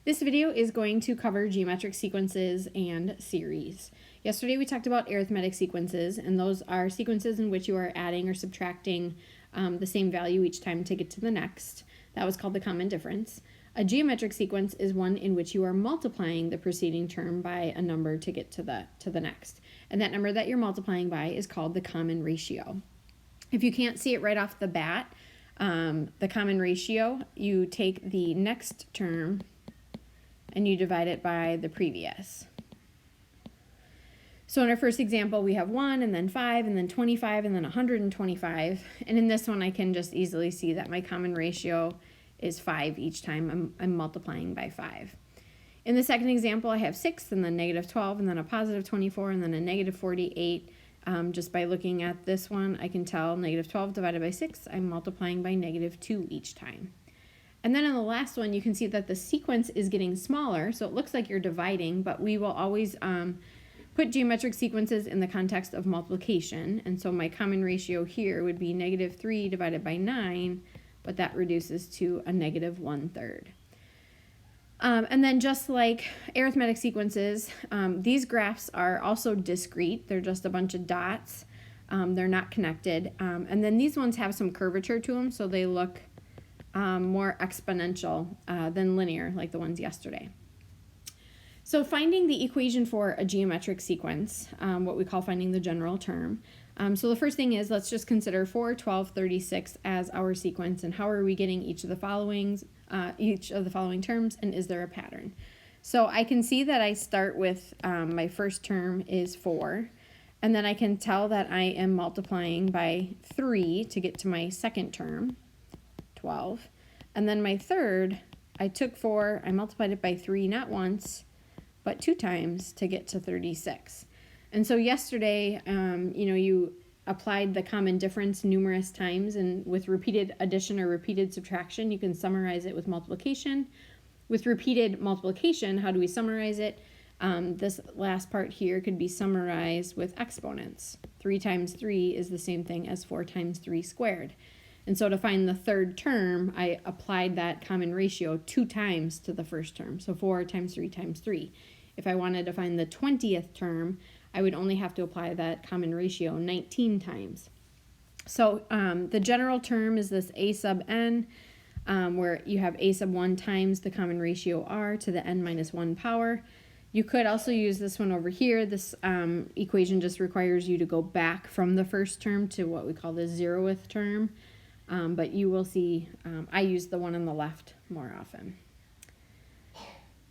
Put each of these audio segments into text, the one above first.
This video is going to cover geometric sequences and series. Yesterday we talked about arithmetic sequences, and those are sequences in which you are adding or subtracting the same value each time to get to the next. That was called the common difference. A geometric sequence is one in which you are multiplying the preceding term by a number to get to the next. And that number that you're multiplying by is called the common ratio. If you can't see it right off the bat, the common ratio, you take the next term and you divide it by the previous. So in our first example, we have 1 and then 5 and then 25 and then 125. And in this one, I can just easily see that my common ratio is 5 each time I'm multiplying by 5. In the second example, I have 6 and then negative 12 and then a positive 24 and then a negative 48. Just by looking at this one, I can tell negative 12 divided by 6, I'm multiplying by negative 2 each time. And then in the last one, you can see that the sequence is getting smaller, so it looks like you're dividing, but we will always put geometric sequences in the context of multiplication. And so my common ratio here would be negative 3 divided by 9, but that reduces to a negative 1/3. And then just like arithmetic sequences, these graphs are also discrete. They're just a bunch of dots. They're not connected. And then these ones have some curvature to them, so they look more exponential than linear, like the ones yesterday. So finding the equation for a geometric sequence, what we call finding the general term. So the first thing is, let's just consider 4, 12, 36 as our sequence, and how are we getting each of the following terms, and is there a pattern? So I can see that I start with my first term is 4, and then I can tell that I am multiplying by 3 to get to my second term, 12, and then my third, I took 4, I multiplied it by 3 not once, but 2 times to get to 36. And so yesterday, you applied the common difference numerous times, and with repeated addition or repeated subtraction, you can summarize it with multiplication. With repeated multiplication, how do we summarize it? This last part here could be summarized with exponents. 3 times 3 is the same thing as 4 times 3 squared. And so to find the third term, I applied that common ratio 2 times to the first term. So 4 times 3 times 3. If I wanted to find the 20th term, I would only have to apply that common ratio 19 times. So the general term is this a sub n, where you have a sub 1 times the common ratio r to the n minus 1 power. You could also use this one over here. This equation just requires you to go back from the first term to what we call the 0th term. But you will see I use the one on the left more often.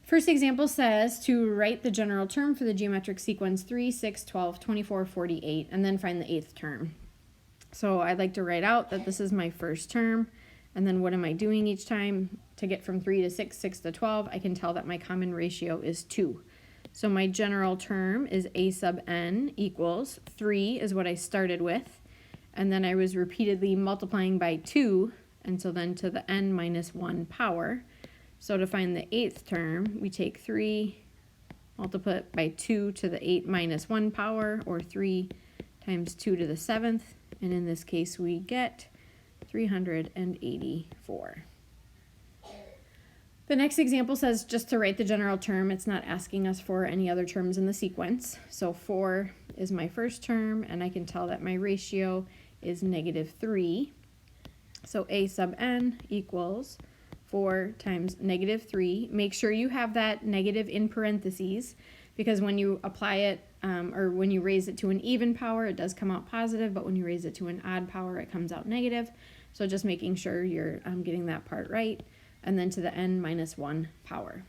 First example says to write the general term for the geometric sequence 3, 6, 12, 24, 48, and then find the 8th term. So I'd like to write out that this is my first term, and then what am I doing each time? To get from 3 to 6, 6 to 12, I can tell that my common ratio is 2. So my general term is a sub n equals 3 is what I started with, and then I was repeatedly multiplying by 2, and so then to the n minus 1 power. So to find the 8th term, we take 3, multiply it by 2 to the 8 minus 1 power, or 3 times 2 to the 7th, and in this case we get 384. The next example says just to write the general term. It's not asking us for any other terms in the sequence. So 4 is my first term, and I can tell that my ratio is negative 3. So a sub n equals 4 times negative 3. Make sure you have that negative in parentheses, because when you apply it, or when you raise it to an even power, it does come out positive, but when you raise it to an odd power, it comes out negative. So just making sure you're getting that part right. And then to the n minus 1 power.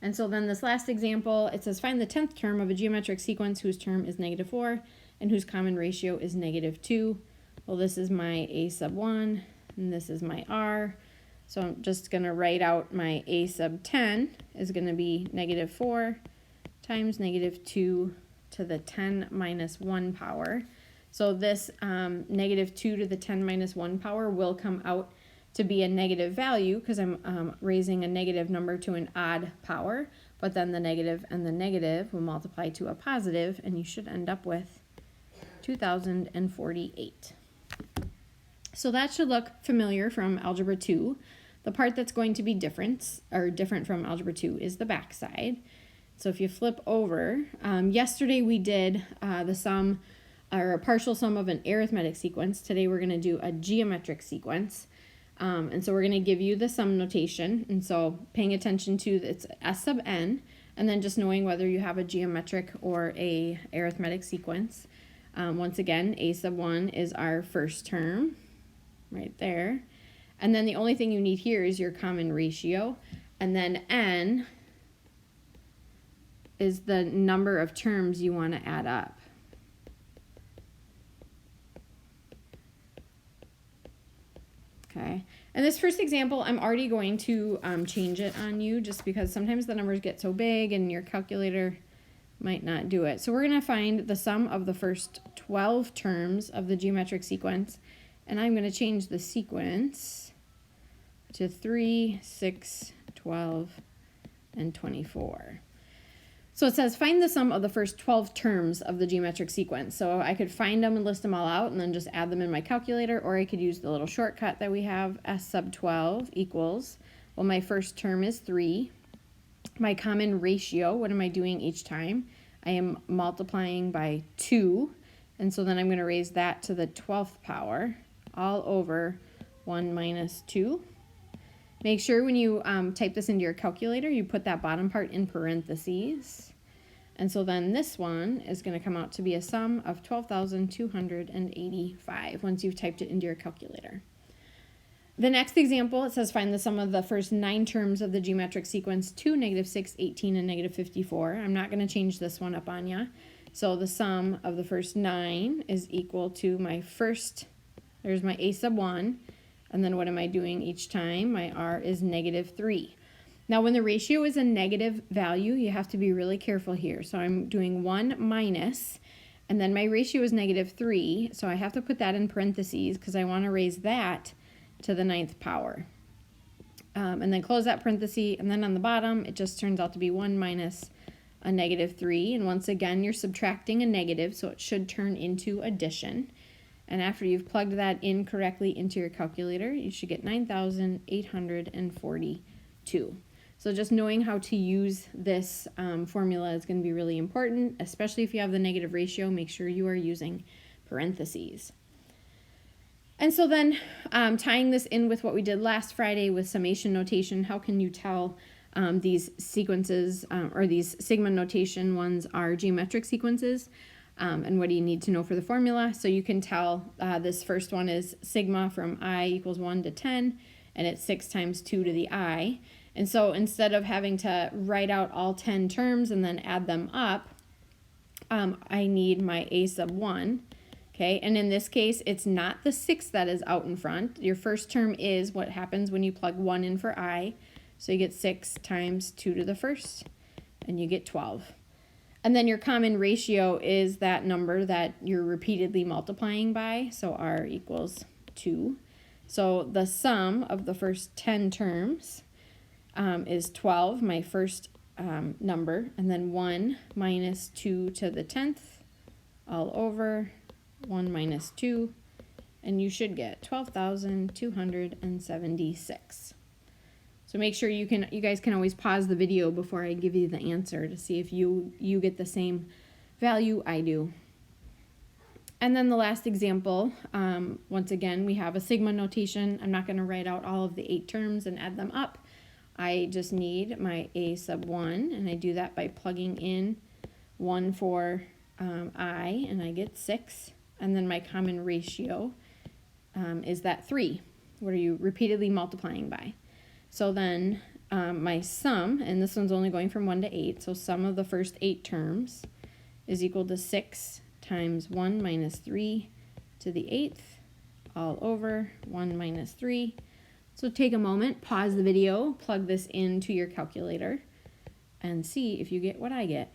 And so then this last example, it says find the 10th term of a geometric sequence whose term is negative 4 and whose common ratio is negative 2. Well, this is my a sub 1, and this is my r. So I'm just going to write out my a sub 10 is going to be negative 4 times negative 2 to the 10 minus 1 power. So this negative 2 to the 10 minus 1 power will come out to be a negative value, because I'm raising a negative number to an odd power, but then the negative and the negative will multiply to a positive, and you should end up with 2048. So that should look familiar from Algebra 2. The part that's going to be different from Algebra 2 is the backside. So if you flip over, yesterday we did the sum or a partial sum of an arithmetic sequence. Today we're going to do a geometric sequence. And so we're going to give you the sum notation. And so paying attention to it's S sub n, and then just knowing whether you have a geometric or a arithmetic sequence. Once again, a sub 1 is our first term right there. And then the only thing you need here is your common ratio. And then n is the number of terms you want to add up. Okay, and this first example, I'm already going to change it on you just because sometimes the numbers get so big and your calculator might not do it. So we're going to find the sum of the first 12 terms of the geometric sequence, and I'm going to change the sequence to 3, 6, 12, and 24. So it says find the sum of the first 12 terms of the geometric sequence. So I could find them and list them all out and then just add them in my calculator, or I could use the little shortcut that we have, S sub 12 equals, well, my first term is 3. My common ratio, what am I doing each time? I am multiplying by 2, and so then I'm going to raise that to the 12th power all over 1 minus 2. Make sure when you type this into your calculator, you put that bottom part in parentheses. And so then this one is going to come out to be a sum of 12,285 once you've typed it into your calculator. The next example, it says find the sum of the first 9 terms of the geometric sequence 2, -6, 18, and -54. I'm not going to change this one up on you. So the sum of the first 9 is equal to my first, there's my a sub 1. And then what am I doing each time? My r is -3. Now when the ratio is a negative value, you have to be really careful here. So I'm doing 1 minus, and then my ratio is -3. So I have to put that in parentheses because I want to raise that to the 9th power. And then close that parenthesis, and then on the bottom, it just turns out to be 1 minus a -3. And once again, you're subtracting a negative, so it should turn into addition. And after you've plugged that in correctly into your calculator, you should get 9,842. So just knowing how to use this formula is going to be really important, especially if you have the negative ratio. Make sure you are using parentheses. And so then tying this in with what we did last Friday with summation notation, how can you tell these sequences or these sigma notation ones are geometric sequences? And what do you need to know for the formula? So you can tell this first one is sigma from I equals 1 to 10, and it's 6 times 2 to the I. And so instead of having to write out all 10 terms and then add them up, I need my a sub 1. Okay, and in this case, it's not the 6 that is out in front. Your first term is what happens when you plug 1 in for I. So you get 6 times 2 to the first, and you get 12. And then your common ratio is that number that you're repeatedly multiplying by, so r equals 2. So the sum of the first 10 terms is 12, my first number, and then 1 minus 2 to the 10th, all over 1 minus 2, and you should get 12,276. So make sure you guys can always pause the video before I give you the answer to see if you get the same value I do. And then the last example, once again, we have a sigma notation. I'm not going to write out all of the 8 terms and add them up. I just need my a sub 1, and I do that by plugging in 1 for I, and I get 6. And then my common ratio is that 3. What are you repeatedly multiplying by? So then my sum, and this one's only going from 1 to 8, so sum of the first 8 terms is equal to 6 times 1 minus 3 to the 8th, all over 1 minus 3. So take a moment, pause the video, plug this into your calculator, and see if you get what I get,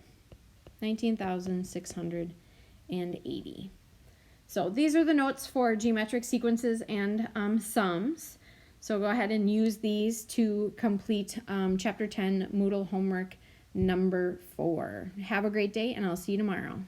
19,680. So these are the notes for geometric sequences and sums. So go ahead and use these to complete Chapter 10 Moodle homework number 4. Have a great day, and I'll see you tomorrow.